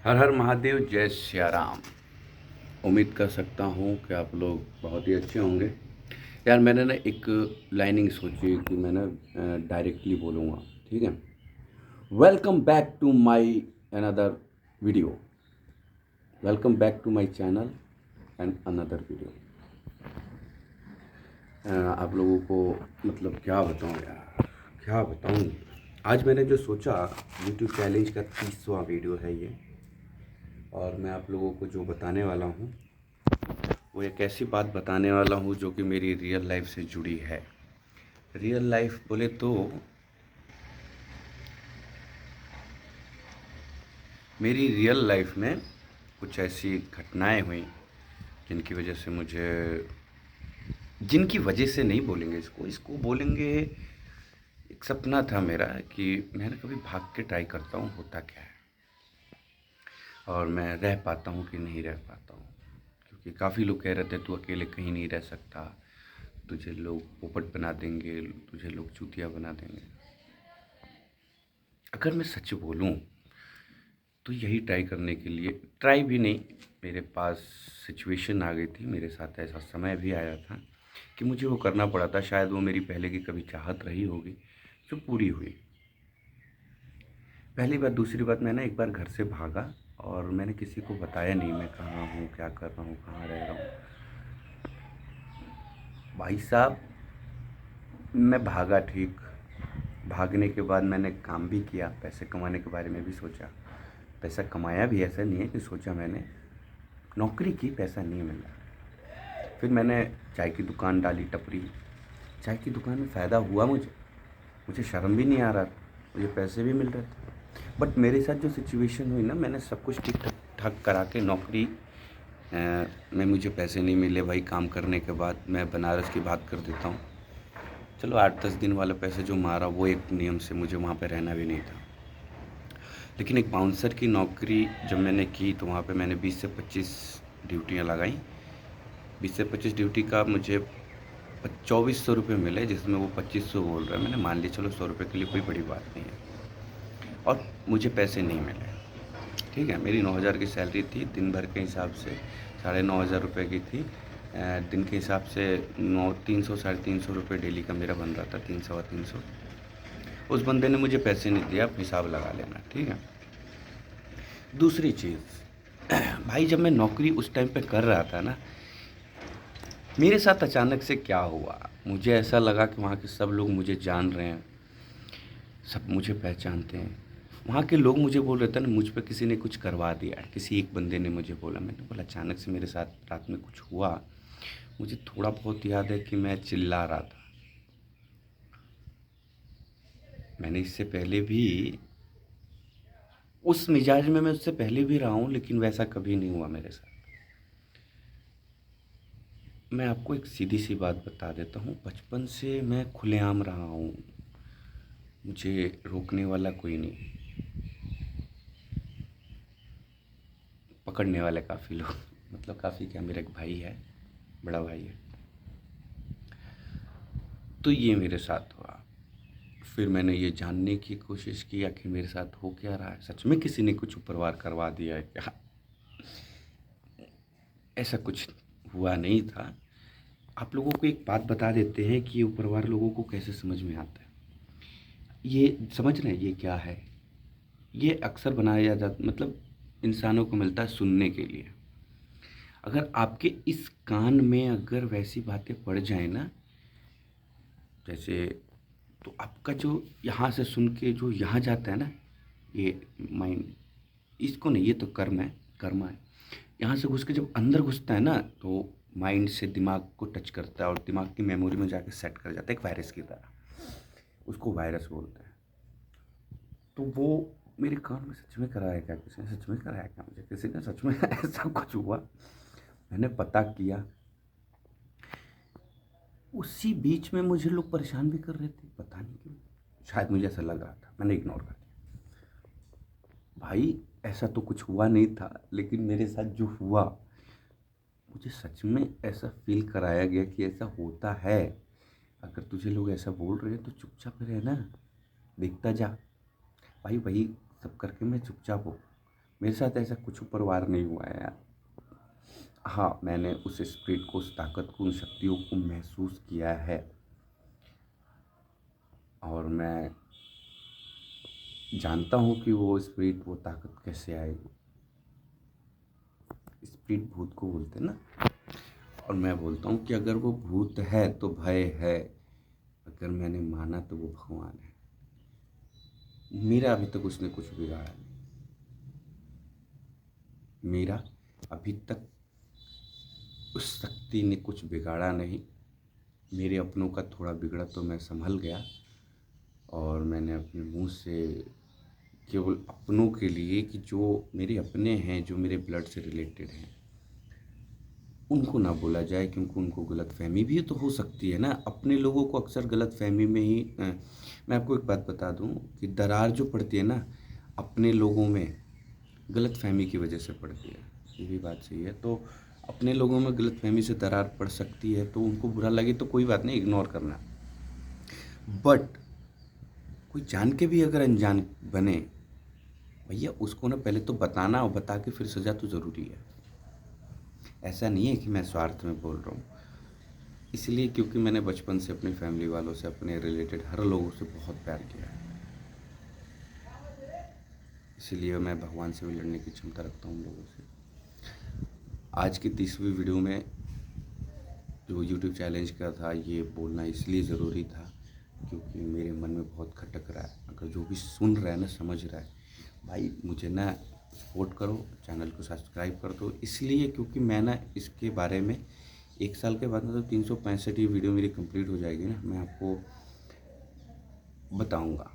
हर हर महादेव, जय सिया राम। उम्मीद कर सकता हूँ कि आप लोग बहुत ही अच्छे होंगे। यार मैंने ना एक लाइनिंग सोची कि मैं ना डायरेक्टली बोलूँगा, ठीक है। Welcome back to my another video. Welcome back to my channel and another video. आप लोगों को मतलब क्या बताऊँ यार, क्या बताऊँ। आज मैंने जो सोचा, यूट्यूब चैलेंज का 30वां वीडियो है ये। और मैं आप लोगों को जो बताने वाला हूँ वो एक ऐसी बात बताने वाला हूँ जो कि मेरी रियल लाइफ से जुड़ी है। रियल लाइफ बोले तो मेरी रियल लाइफ में कुछ ऐसी घटनाएं हुई जिनकी वजह से नहीं बोलेंगे, इसको इसको बोलेंगे। एक सपना था मेरा कि मैं ना कभी भाग के ट्राई करता हूँ होता क्या है, और मैं रह पाता हूँ कि नहीं रह पाता हूँ। क्योंकि काफ़ी लोग कह रहे थे तू अकेले कहीं नहीं रह सकता, तुझे लोग पोपट बना देंगे, तुझे लोग चूतिया बना देंगे। अगर मैं सच बोलूं तो यही ट्राई करने के लिए, ट्राई भी नहीं, मेरे पास सिचुएशन आ गई थी, मेरे साथ ऐसा समय भी आया था कि मुझे वो करना पड़ा था। शायद वो मेरी पहले की कभी चाहत रही होगी जो पूरी हुई। पहली बात। दूसरी बात, मैं ना एक बार घर से भागा और मैंने किसी को बताया नहीं मैं कहाँ हूँ, क्या कर रहा हूँ, कहाँ रह रहा हूँ। भाई साहब, मैं भागा, ठीक। भागने के बाद मैंने काम भी किया, पैसे कमाने के बारे में भी सोचा। पैसा कमाया भी, ऐसा नहीं है कि सोचा मैंने। नौकरी की, पैसा नहीं मिला। फिर मैंने चाय की दुकान डाली, टपरी। चाय की दुकान में फ़ायदा हुआ मुझे। मुझे शर्म भी नहीं आ रहा था, मुझे पैसे भी मिल रहे थे। बट मेरे साथ जो सिचुएशन हुई ना, मैंने सब कुछ ठीक ठाक करा के नौकरी में मुझे पैसे नहीं मिले। भाई काम करने के बाद मैं बनारस की बात कर देता हूँ। चलो 8-10 दिन वाला पैसे जो मारा वो एक नियम से, मुझे वहाँ पे रहना भी नहीं था। लेकिन एक बाउंसर की नौकरी जब मैंने की तो वहाँ पे मैंने 20 से 25 ड्यूटियाँ लगाई। 20 से 25 ड्यूटी का मुझे 2400 रुपये मिले, जिसमें वो 2500 बोल रहा है। मैंने मान लिया चलो 100 रुपये के लिए कोई बड़ी बात नहीं है। और मुझे पैसे नहीं मिले, ठीक है। मेरी 9000 की सैलरी थी, दिन भर के हिसाब से 9500 रुपये की थी। दिन के हिसाब से 300 350 रुपये डेली का मेरा बन रहा था, 300 300। उस बंदे ने मुझे पैसे नहीं दिया, आप हिसाब लगा लेना, ठीक है। दूसरी चीज़, भाई जब मैं नौकरी उस टाइम पे कर रहा था ना, मेरे साथ अचानक से क्या हुआ, मुझे ऐसा लगा कि वहाँ के सब लोग मुझे जान रहे हैं, सब मुझे पहचानते हैं। वहाँ के लोग मुझे बोल रहे थे ना, मुझ पे किसी ने कुछ करवा दिया है। किसी एक बंदे ने मुझे बोला, मैंने बोला अचानक से मेरे साथ रात में कुछ हुआ। मुझे थोड़ा बहुत याद है कि मैं चिल्ला रहा था। मैंने इससे पहले भी उस मिजाज में, मैं उससे पहले भी रहा हूँ, लेकिन वैसा कभी नहीं हुआ मेरे साथ। मैं आपको एक सीधी सी बात बता देता हूँ, बचपन से मैं खुलेआम रहा हूँ, मुझे रोकने वाला कोई नहीं। पकड़ने वाले काफ़ी लोग, मतलब काफ़ी क्या, मेरा एक भाई है, बड़ा भाई है। तो ये मेरे साथ हुआ। फिर मैंने ये जानने की कोशिश की आखिर मेरे साथ हो क्या रहा है, सच में किसी ने कुछ ऊपरवार करवा दिया है क्या। ऐसा कुछ हुआ नहीं था। आप लोगों को एक बात बता देते हैं कि ये ऊपरवार लोगों को कैसे समझ में आता है। ये समझ रहे हैं ये क्या है। ये अक्सर बनाया जाता, मतलब इंसानों को मिलता है सुनने के लिए। अगर आपके इस कान में अगर वैसी बातें पड़ जाए ना, जैसे, तो आपका जो यहाँ से सुन के जो यहाँ जाता है ना, ये माइंड, इसको नहीं, ये तो कर्म है, कर्मा है। यहाँ से घुस के जब अंदर घुसता है ना, तो माइंड से दिमाग को टच करता है और दिमाग की मेमोरी में जाके सेट कर जाता है, एक वायरस की तरह। उसको वायरस बोलते हैं। तो वो मेरे कान में सच में कराया क्या, किसी ने सच में कराया क्या, मुझे किसी ने सच में ऐसा कुछ हुआ। मैंने पता किया। उसी बीच में मुझे लोग परेशान भी कर रहे थे, पता नहीं क्यों। शायद मुझे ऐसा लग रहा था, मैंने इग्नोर कर दिया। भाई ऐसा तो कुछ हुआ नहीं था, लेकिन मेरे साथ जो हुआ, मुझे सच में ऐसा फील कराया गया कि ऐसा होता है। अगर तुझे लोग ऐसा बोल रहे हैं तो चुपचाप रहना, देखता जा। भाई वही सब करके मैं चुपचाप हो। मेरे साथ ऐसा कुछ ऊपर वार नहीं हुआ है यार। हाँ, मैंने उस स्पिरिट को, उस ताकत को, उन शक्तियों को महसूस किया है, और मैं जानता हूँ कि वो स्पिरिट, वो ताकत कैसे आएगी। स्पिरिट भूत को बोलते हैं ना, और मैं बोलता हूँ कि अगर वो भूत है तो भय है, अगर मैंने माना तो वो भगवान है। मेरा अभी तक उसने कुछ बिगाड़ा नहीं, मेरा अभी तक उस शक्ति ने कुछ बिगाड़ा नहीं। मेरे अपनों का थोड़ा बिगड़ा तो मैं संभल गया, और मैंने अपने मुंह से केवल अपनों के लिए, कि जो मेरे अपने हैं, जो मेरे ब्लड से रिलेटेड हैं, उनको ना बोला जाए, क्योंकि उनको गलतफहमी भी तो हो सकती है ना। अपने लोगों को अक्सर गलतफहमी में ही मैं आपको एक बात बता दूं कि दरार जो पड़ती है ना अपने लोगों में, गलतफहमी की वजह से पड़ती है। ये भी बात सही है। तो अपने लोगों में गलतफहमी से दरार पड़ सकती है, तो उनको बुरा लगे तो कोई बात नहीं, इग्नोर करना। बट कोई जान के भी अगर अनजान बने, भैया उसको ना पहले तो बताना, और बता के फिर सज़ा तो ज़रूरी है। ऐसा नहीं है कि मैं स्वार्थ में बोल रहा हूँ, इसलिए क्योंकि मैंने बचपन से अपनी फैमिली वालों से, अपने रिलेटेड हर लोगों से बहुत प्यार किया है। इसीलिए मैं भगवान से भी लड़ने की क्षमता रखता हूँ उन लोगों से। आज की 30वीं वीडियो में जो यूट्यूब चैलेंज का था, ये बोलना इसलिए ज़रूरी था क्योंकि मेरे मन में बहुत खटक रहा है। अगर जो भी सुन रहा है ना, समझ रहा है, भाई मुझे ना सपोर्ट करो, चैनल को सब्सक्राइब कर दो। इसलिए क्योंकि मैं ना इसके बारे में 1 साल के बाद, मतलब 365 वीडियो मेरी कंप्लीट हो जाएगी ना, मैं आपको बताऊंगा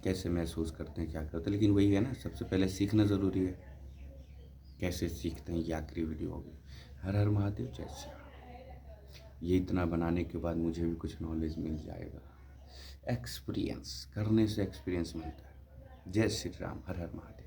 कैसे महसूस करते हैं, क्या करते हैं। लेकिन वही है ना, सबसे पहले सीखना ज़रूरी है। कैसे सीखते हैं, ये आखिरी वीडियो होगी। हर हर महादेव, जय श्री राम। ये इतना बनाने के बाद मुझे भी कुछ नॉलेज मिल जाएगा। एक्सपीरियंस करने से एक्सपीरियंस मिलता है। जय श्री राम, हर हर महादेव।